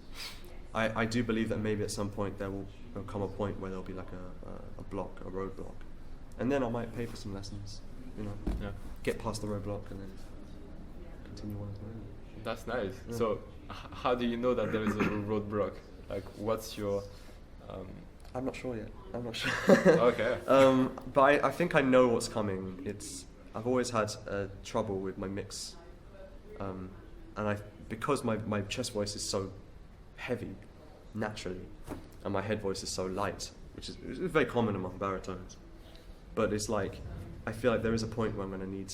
I do believe that maybe at some point there'll come a point where there'll be like a roadblock, and then I might pay for some lessons, you know. Yeah. Get past the roadblock and then continue on. That's nice. Yeah. So how do you know that there is a roadblock? Like, what's your I'm not sure yet. I'm not sure. Okay. But I think I know what's coming. I've always had trouble with my mix, and because my chest voice is so heavy naturally, and my head voice is so light, which is very common among baritones. But it's like, I feel like there is a point where I'm going to need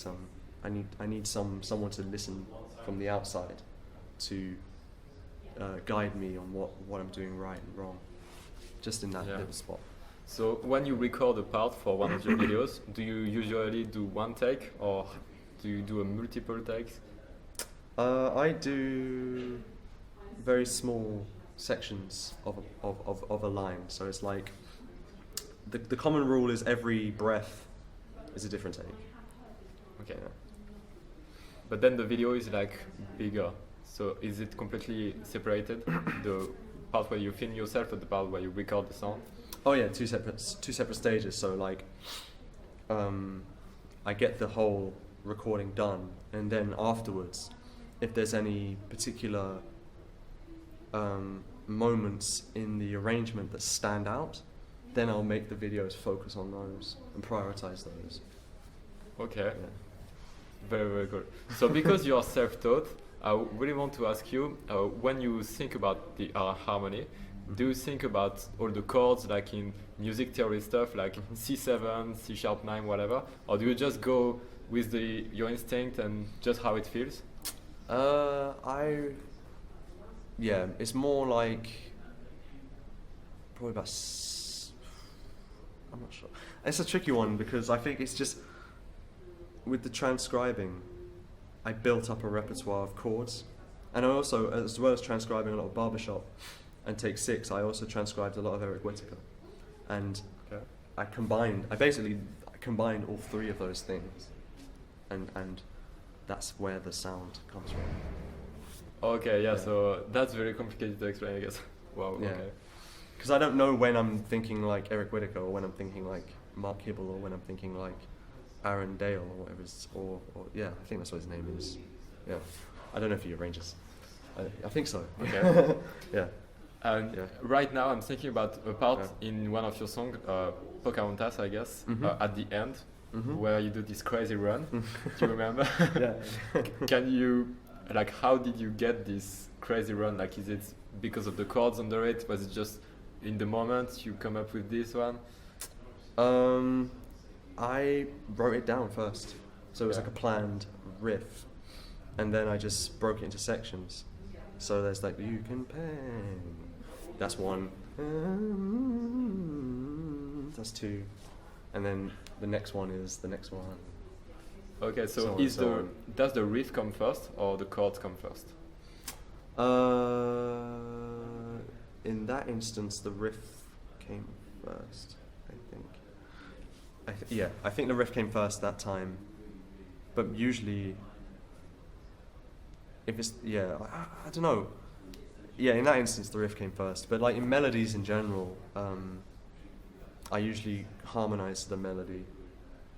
I need someone to listen from the outside to guide me on what I'm doing right and wrong, just in that little spot. So when you record a part for one of your videos, do you usually do one take, or Do you do a multiple takes? I do very small sections of a line. So it's like the common rule is every breath is a different take. Okay. Yeah. But then the video is like bigger. So is it completely separated? The part where you film yourself and the part where you record the sound? Oh yeah, two separate stages. So like, I get the whole recording done, and then afterwards, if there's any particular moments in the arrangement that stand out, then I'll make the videos focus on those and prioritize those. Okay. Yeah. Very, very good. So because you are self-taught, I really want to ask you, when you think about the harmony, do you think about all the chords like in music theory stuff, like C7, C sharp 9, whatever? Or do you just go with your instinct and just how it feels? Yeah, it's more like probably about I'm not sure. It's a tricky one because I think it's just with the transcribing, I built up a repertoire of chords, and I also, as well as transcribing a lot of barbershop and Take 6, I also transcribed a lot of Eric Whitacre, and Okay. I basically combined all three of those things, and that's where the sound comes from. Okay, yeah, Yeah. so that's very complicated to explain, I guess. Wow, Yeah. okay. Because I don't know when I'm thinking like Eric Whitacre, or when I'm thinking like Mark Kibble, or when I'm thinking like Aaron Dale, or whatever, or yeah, I think that's what his name is. Yeah, I don't know if he arranges. I think so. Okay. Yeah. And Yeah. right now I'm thinking about a part Yeah. in one of your songs, Pocahontas, I guess, Mhm. at the end, Mhm. where you do this crazy run. Do you remember? Yeah. Can you, like, how did you get this crazy run? Like, is it because of the chords under it? Was it just in the moment you come up with this one? I wrote it down first, so it was Yeah. like a planned riff, and then I just broke it into sections. So there's like you can pay, that's one, that's two, and then the next one is the next one. Okay, so, So on, is so the on. does the riff come first or the chords come first? In that instance, the riff came first, I think. I think the riff came first that time, but usually, if it's I don't know. Yeah, in that instance, the riff came first. But like in melodies in general, I usually harmonize the melody,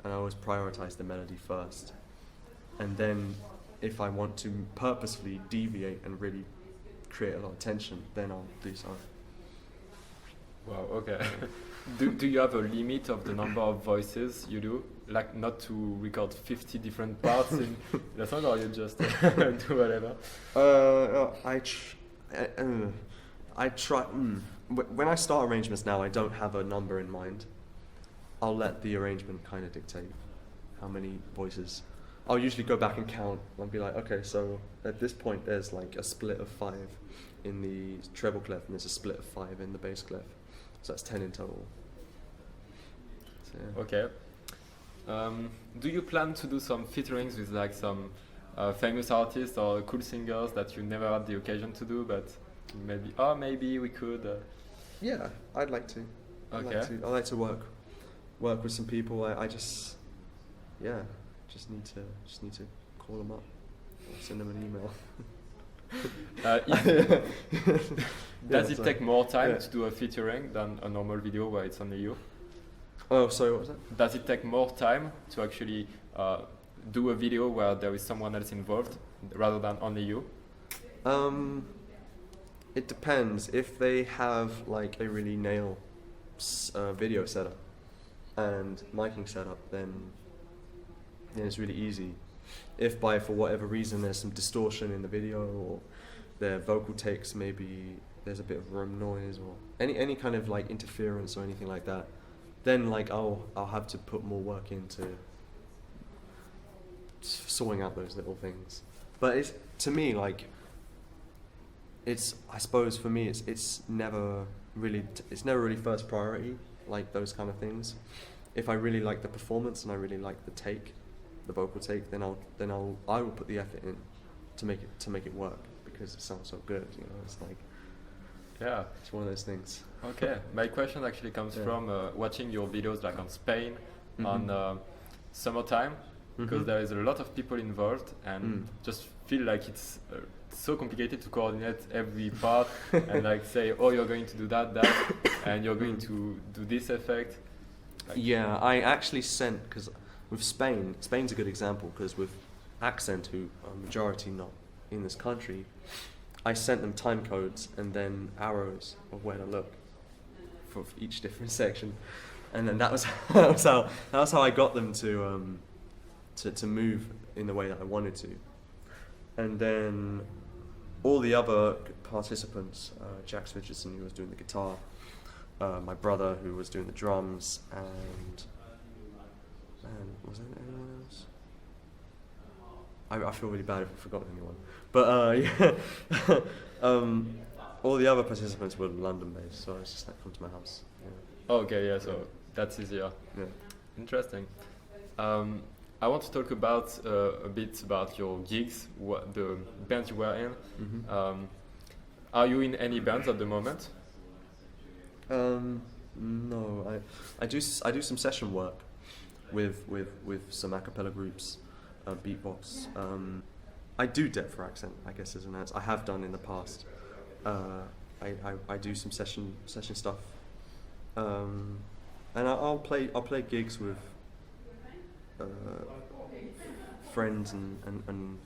and I always prioritize the melody first, and then if I want to purposefully deviate and really create a lot of tension, then I'll do so. Wow, okay. do you have a limit of the number of voices you do? Like, not to record 50 different parts in the song, or you just do whatever? I try. When I start arrangements now, I don't have a number in mind. I'll let the arrangement kind of dictate how many voices. I'll usually go back and count. I'll be like, okay, so at this point there's like a split of 5 in the treble clef, and there's a split of 5 in the bass clef. So that's 10 in total. So, yeah. Okay. Do you plan to do some featurings with like some famous artists or cool singers that you never had the occasion to do, but maybe we could? Yeah, I'd like to. Okay. I'd like to work with some people. I just need to call them up or send them an email. Does it take more time to do a featuring than a normal video where it's only you? Oh, sorry, what was that? Does it take more time to actually do a video where there is someone else involved rather than only you? It depends. If they have like a really nail video setup and miking setup, then it's really easy. If for whatever reason there's some distortion in the video, or their vocal takes, maybe there's a bit of room noise or any kind of like interference or anything like that, then like I'll have to put more work into sorting out those little things. But it's, to me, like, I suppose for me it's never really first priority, like those kind of things. If I really like the performance and I really like the take, the vocal take, then I will put the effort in to make it work because it sounds so good. You know, it's like Yeah. it's one of those things. Okay. My question actually comes from watching your videos like on Spain, on summertime, because there is a lot of people involved, and just feel like it's so complicated to coordinate every part and like say, oh, you're going to do that, and you're going to do this effect. Like, Yeah, I actually sent, because with Spain's a good example, because with Accent, who are majority not in this country, I sent them time codes and then arrows of where to look for each different section, and then that was how I got them to move in the way that I wanted to, and then all the other participants, Jax Richardson, who was doing the guitar, my brother who was doing the drums, and was there anyone else? I feel really bad if I forgot anyone, but yeah, all the other participants were London based, so I was just like, come to my house. Yeah. Okay, yeah, so that's easier. Yeah. Interesting. I want to talk about a bit about your gigs, the bands you were in. Are you in any bands at the moment? No, I do some session work with some a cappella groups, beatbox. I do depth for Accent, I guess, as an answer. I have done in the past. I do some session stuff, and I'll play gigs with friends, and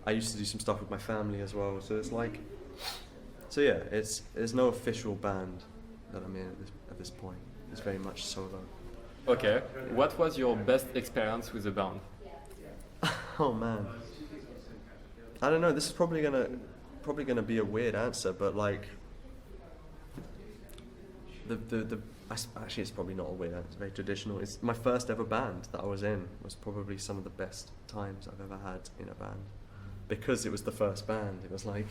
I used to do some stuff with my family as well. So it's like, yeah, there's no official band that I'm in at this point. It's very much solo. Okay. What was your best experience with a band? Oh man, I don't know. This is probably gonna be a weird answer, but like actually it's probably not a weird answer. It's very traditional. It's my first ever band that I was in. Was probably some of the best times I've ever had in a band, because it was the first band. It was like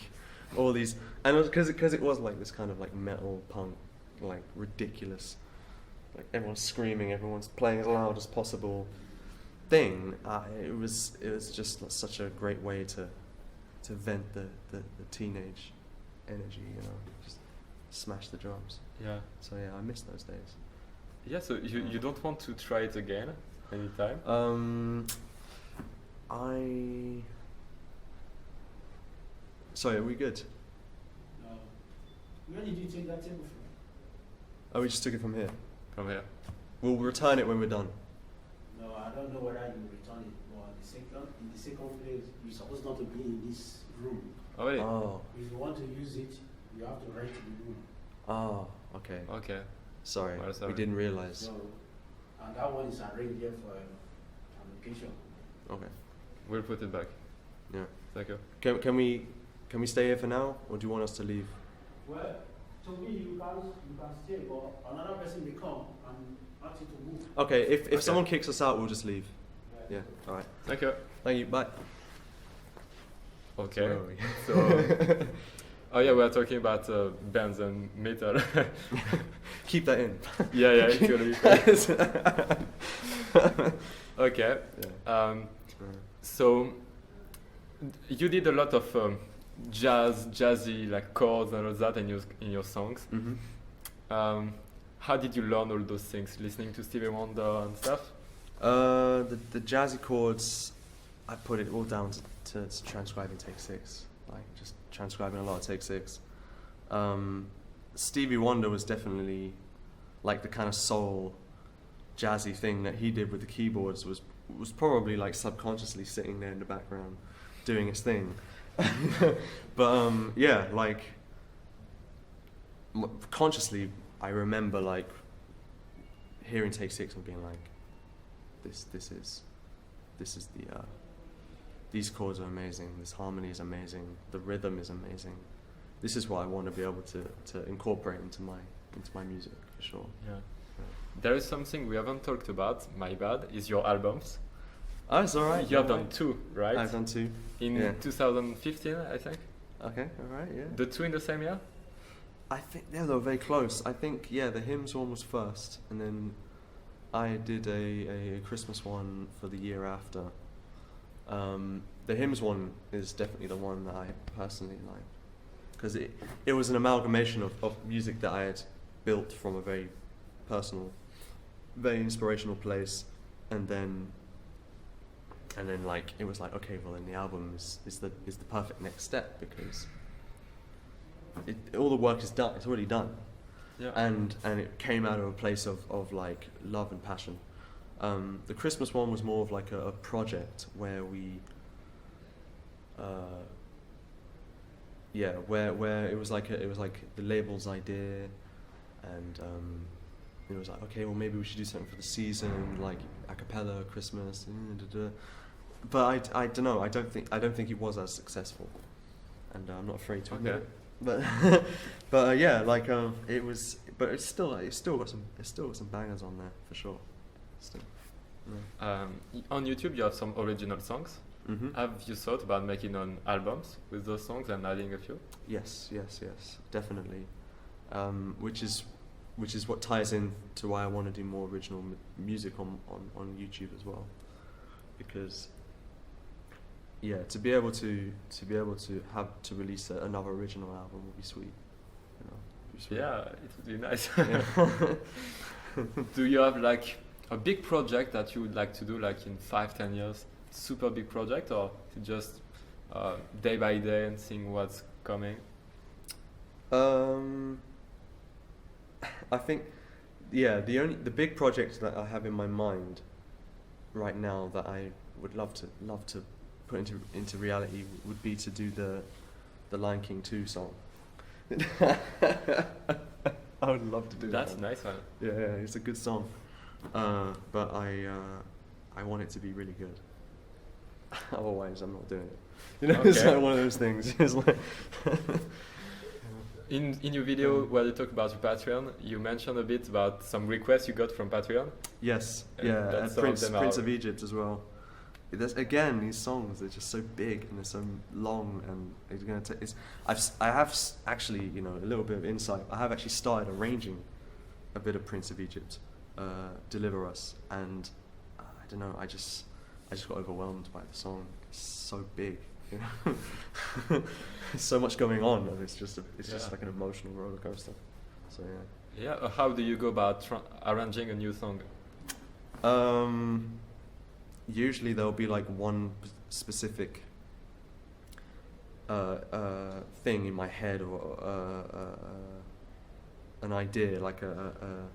all these, and because it was like this kind of like metal punk, like ridiculous, like everyone's screaming, everyone's playing as loud as possible thing. It was just such a great way to vent the teenage energy, you know, just smash the drums. Yeah. So yeah, I miss those days. Yeah. So you don't want to try it again anytime? Sorry, are we good? No. Where did you take that table from? Oh, we just took it from here. From here. We'll return it when we're done. No, I don't know whether you return it, but in the second place, you're supposed not to be in this room. Oh really? Oh. If you want to use it, you have to rent the room. Oh, okay. Okay. Sorry, Well, sorry. we didn't realize. So, and that one is arranged here for an occasion. Okay. We'll put it back. Yeah. Thank you. Can we stay here for now, or do you want us to leave? Well, to me, you can stay, but another person may come and ask you to move. Okay. If Okay. someone kicks us out, we'll just leave. Yeah. All right. Thank you. Thank you. Bye. Okay. Where are we? So. Oh yeah, we are talking about bands and metal. Keep that in. yeah, it's gonna be fun. Okay. Yeah. So you did a lot of jazzy like chords and all that in your songs. Mm-hmm. How did you learn all those things? Listening to Stevie Wonder and stuff? The jazzy chords, I put it all down to transcribing Take 6, like just transcribing a lot of Take 6. Stevie Wonder was definitely like the kind of soul jazzy thing that he did with the keyboards was probably like subconsciously sitting there in the background doing its thing. But yeah, like consciously I remember like hearing Take 6 and being like, this is the these chords are amazing, this harmony is amazing, the rhythm is amazing. This is what I want to be able to incorporate into my music for sure. Yeah. There is something we haven't talked about, my bad, is your albums. Oh, it's alright. You have done 2, right? I've done 2. In 2015, I think. Okay, alright, yeah. The 2 in the same year? I think they were very close. I think, yeah, the hymns one was first, and then I did a Christmas one for the year after. The hymns one is definitely the one that I personally like, because it was an amalgamation of music that I had built from a very personal, very inspirational place, and then like it was like, okay, well then the album is the perfect next step, because all the work is done, it's already done. Yeah. And it came out of a place of like love and passion. The Christmas one was more of like a project where we where it was like the label's idea, and it was like, okay, well maybe we should do something for the season, like a cappella Christmas, but I don't know, I don't think it was as successful, and I'm not afraid to admit it. But yeah, like it was, but it's still got some bangers on there for sure. Still. Yeah. On YouTube, you have some original songs. Mm-hmm. Have you thought about making on albums with those songs and adding a few? Yes, definitely. Which is what ties in to why I want to do more original music on YouTube as well, because yeah, to be able to have to release another original album would be sweet. You know, it'd be sweet. Yeah, it would be nice. Yeah. Do you have like a big project that you would like to do, like in 5-10 years? Super big project, or is it just day by day and seeing what's coming? I think, yeah, the big project that I have in my mind right now that I would love to put into reality would be to do the Lion King 2 song. I would love to do that. That's a nice one. Yeah, it's a good song, but I want it to be really good. Otherwise, I'm not doing it. You know, it's Okay. like one of those things. It's like In your video where you talk about your Patreon, you mentioned a bit about some requests you got from Patreon. yes, And yeah, that and some of them Prince are- of Egypt as well. Again, these songs are just so big and they're so long, and it's gonna take. Actually, you know, a little bit of insight. I have actually started arranging a bit of Prince of Egypt, Deliver Us, and I don't know. I just got overwhelmed by the song. It's so big, you know. There's so much going on, and it's just like an emotional roller coaster. So yeah. Yeah. How do you go about arranging a new song? Usually there'll be like one specific thing in my head, or an idea, like a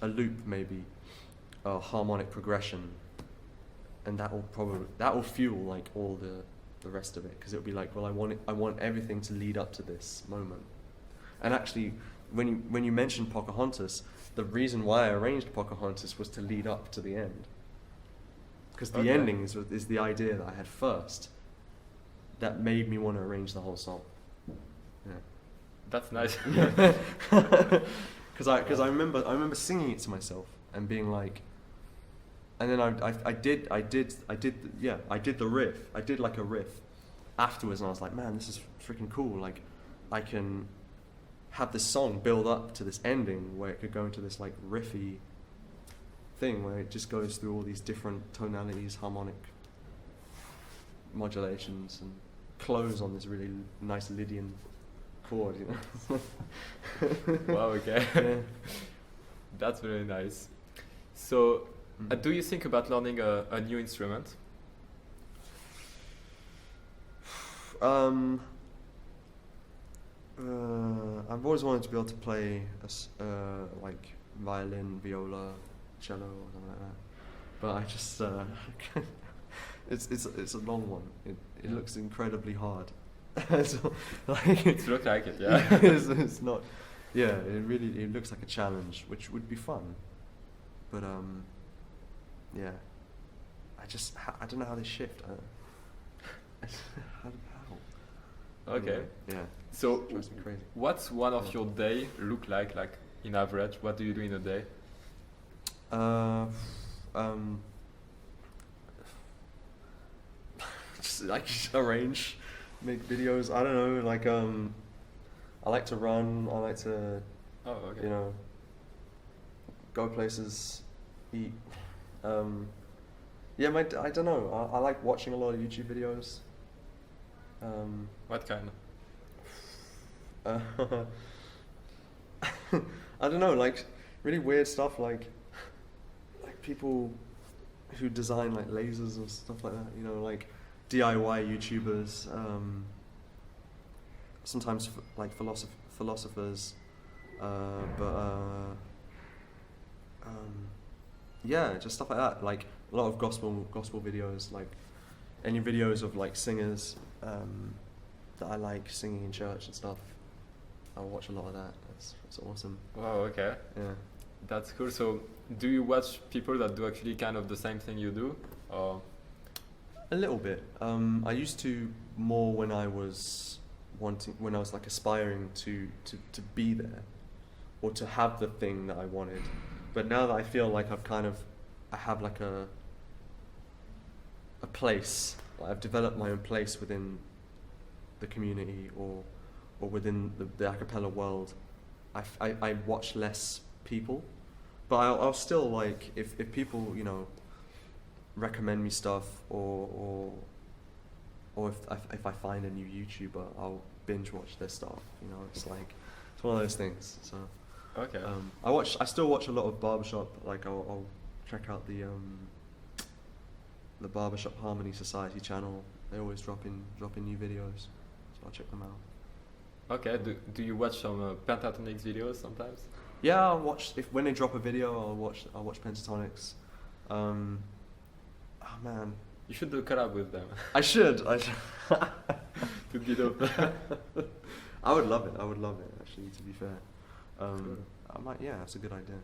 loop, maybe a harmonic progression, and that will fuel like all the rest of it, because it'll be like, well, I want everything to lead up to this moment. And actually, when you mentioned Pocahontas, the reason why I arranged Pocahontas was to lead up to the end. Because the ending is the idea that I had first, that made me want to arrange the whole song. Yeah. That's nice. Because I remember singing it to myself and being like, and then I did the riff. I did like a riff afterwards, and I was like, man, this is freaking cool. Like, I can have this song build up to this ending where it could go into this like riffy thing where it just goes through all these different tonalities, harmonic modulations, and close on this really nice Lydian chord, you know. Wow. Okay. Yeah. That's very nice. So, do you think about learning a new instrument? I've always wanted to be able to play like violin, viola, cello, or something like that. But I just it's a long one. It looks incredibly hard. So, like, It looks like it, yeah. it's not. Yeah, it looks like a challenge, which would be fun. But yeah, I don't know how they shift. How? Okay. Yeah. So, It drives me crazy. what's one of your day look like in average? What do you do in a day? Just like arrange, make videos. I don't know. Like I like to run. I like to Oh, okay. you know go places. eat. Yeah, I don't know. I like watching a lot of YouTube videos. What kind? I don't know, like really weird stuff, like people who design like lasers and stuff like that. You know, like DIY YouTubers. Sometimes like philosophers, yeah, just stuff like that. Like a lot of gospel videos, like any videos of like singers that I like singing in church and stuff. I'll watch a lot of that. That's awesome. Wow, okay. Yeah. That's cool. So, do you watch people that do actually kind of the same thing you do? Or? A little bit. I used to more when I was like aspiring to be there, or to have the thing that I wanted. But now that I feel like I have like a place, like I've developed my own place within the community or within the a cappella world, I watch less people, but I'll still like if people, you know, recommend me stuff or if I find a new YouTuber, I'll binge watch their stuff. You know, it's one of those things. So Okay. I still watch a lot of barbershop. Like I'll check out the Barbershop Harmony Society channel. They always drop in new videos, so I'll check them out. Okay. Do you watch some Pentatonics videos sometimes? Yeah, I'll watch when they drop a video. I'll watch Pentatonics. Oh man, You should do a collab with them. I should. To be dope. I would love it. Actually, to be fair, Cool. I might. Yeah, that's a good idea.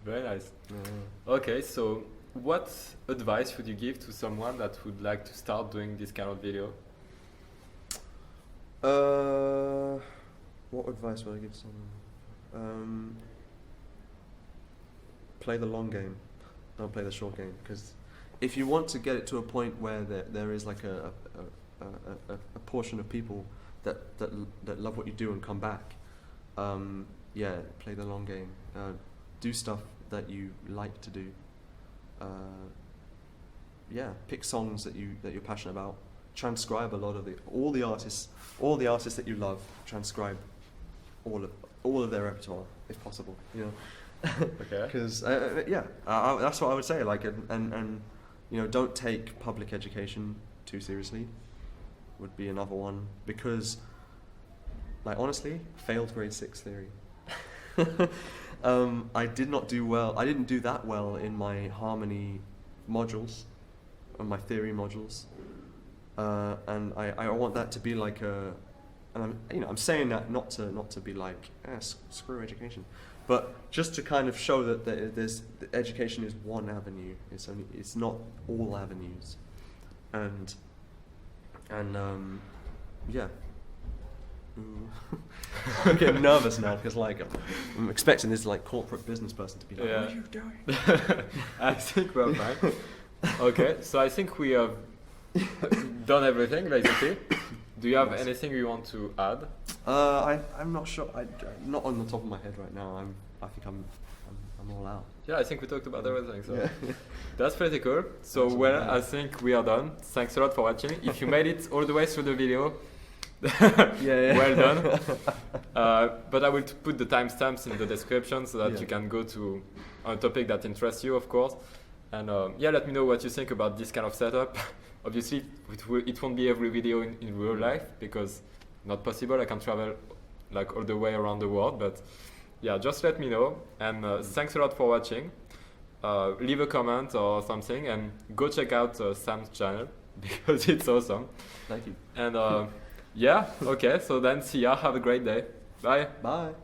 Very nice. Yeah. Okay, so what advice would you give to someone that would like to start doing this kind of video? What advice would I give someone? Play the long game. Don't play the short game. Because if you want to get it to a point where there is like a portion of people that love what you do and come back, yeah, play the long game. Do stuff that you like to do. Yeah, pick songs that you're passionate about. Transcribe a lot of all the artists that you love. Transcribe all of their repertoire if possible. You know. Okay. Because that's what I would say. Like, and you know, don't take public education too seriously. Would be another one, because, like, honestly, failed grade 6 theory. I did not do well. I didn't do that well in my harmony modules, and my theory modules, and I want that to be like a. And I'm saying that not to be like screw education, but just to kind of show that education is one avenue. It's not all avenues, and yeah. I'm getting nervous now because like I'm expecting this like corporate business person to be like, Yeah. what are you doing? I think we're fine. Okay, so I think we have done everything basically. Do you have Yes. anything you want to add? I'm not sure. Not on the top of my head right now. I think I'm all out. Yeah, I think we talked about everything. So Yeah. that's pretty cool. So That's well, okay. I think we are done. Thanks a lot for watching. If you made it all the way through the video, Yeah. well done. But I will put the timestamps in the description so that Yeah. you can go to a topic that interests you, of course. And yeah, let me know what you think about this kind of setup. Obviously, it won't be every video in real life because not possible. I can travel like all the way around the world, but yeah, just let me know. And thanks a lot for watching. Leave a comment or something, and go check out Sam's channel because it's awesome. Thank you. And yeah, okay. So then, see ya. Have a great day. Bye. Bye.